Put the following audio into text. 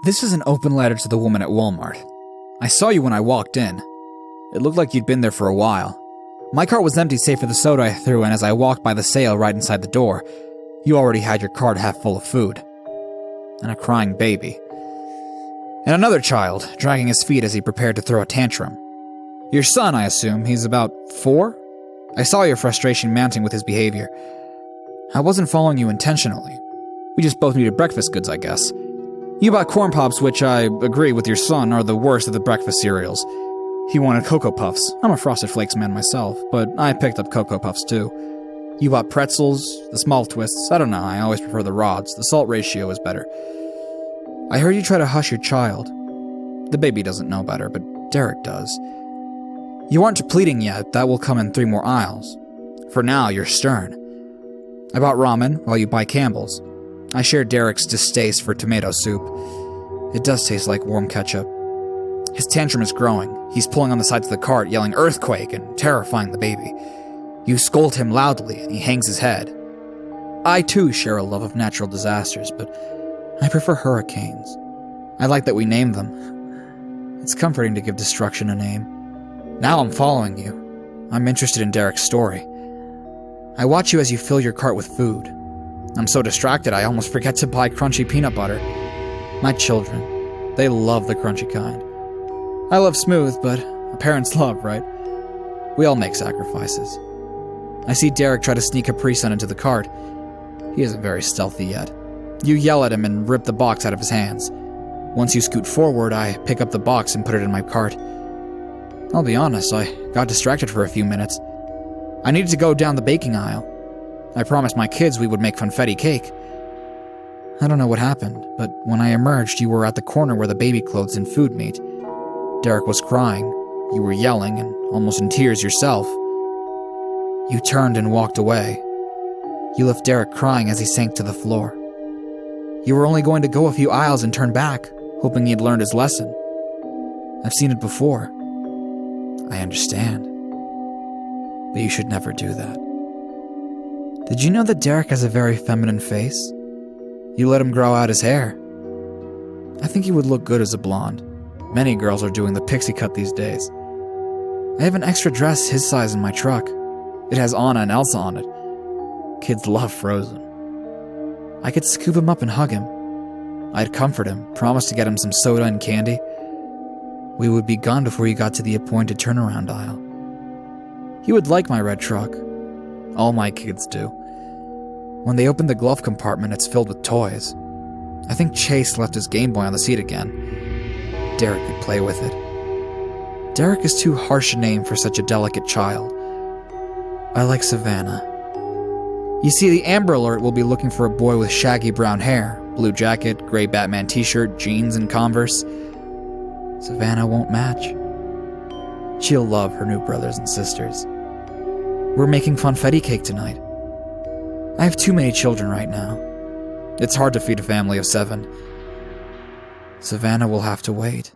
This is an open letter to the woman at Walmart. I saw you when I walked in. It looked like you'd been there for a while. My cart was empty save for the soda I threw in as I walked by the sale right inside the door. You already had your cart half full of food. And a crying baby. And another child, dragging his feet as he prepared to throw a tantrum. Your son, I assume. He's about 4? I saw your frustration mounting with his behavior. I wasn't following you intentionally. We just both needed breakfast goods, I guess. You bought Corn Pops, which I agree with your son are the worst of the breakfast cereals. He wanted Cocoa Puffs. I'm a Frosted Flakes man myself, but I picked up Cocoa Puffs too. You bought pretzels, the small twists. I don't know, I always prefer the rods. The salt ratio is better. I heard you try to hush your child. The baby doesn't know better, but Derek does. You aren't pleading yet. That will come in 3 more aisles. For now, you're stern. I bought ramen while you buy Campbell's. I share Derek's distaste for tomato soup. It does taste like warm ketchup. His tantrum is growing. He's pulling on the sides of the cart, yelling earthquake and terrifying the baby. You scold him loudly and he hangs his head. I too share a love of natural disasters, but I prefer hurricanes. I like that we named them. It's comforting to give destruction a name. Now I'm following you. I'm interested in Derek's story. I watch you as you fill your cart with food. I'm so distracted I almost forget to buy crunchy peanut butter. My children, they love the crunchy kind. I love smooth, but a parent's love, right? We all make sacrifices. I see Derek try to sneak Capri Sun into the cart. He isn't very stealthy yet. You yell at him and rip the box out of his hands. Once you scoot forward, I pick up the box and put it in my cart. I'll be honest, I got distracted for a few minutes. I needed to go down the baking aisle. I promised my kids we would make funfetti cake. I don't know what happened, but when I emerged, you were at the corner where the baby clothes and food meet. Derek was crying. You were yelling and almost in tears yourself. You turned and walked away. You left Derek crying as he sank to the floor. You were only going to go a few aisles and turn back, hoping he'd learned his lesson. I've seen it before. I understand. But you should never do that. Did you know that Derek has a very feminine face? You let him grow out his hair. I think he would look good as a blonde. Many girls are doing the pixie cut these days. I have an extra dress his size in my truck. It has Anna and Elsa on it. Kids love Frozen. I could scoop him up and hug him. I'd comfort him, promise to get him some soda and candy. We would be gone before he got to the appointed turnaround aisle. He would like my red truck. All my kids do. When they open the glove compartment, it's filled with toys. I think Chase left his Game Boy on the seat again. Derek could play with it. Derek is too harsh a name for such a delicate child. I like Savannah. You see, the Amber Alert will be looking for a boy with shaggy brown hair, blue jacket, gray Batman t-shirt, jeans, and Converse. Savannah won't match. She'll love her new brothers and sisters. We're making funfetti cake tonight. I have too many children right now. It's hard to feed a family of 7. Savannah will have to wait.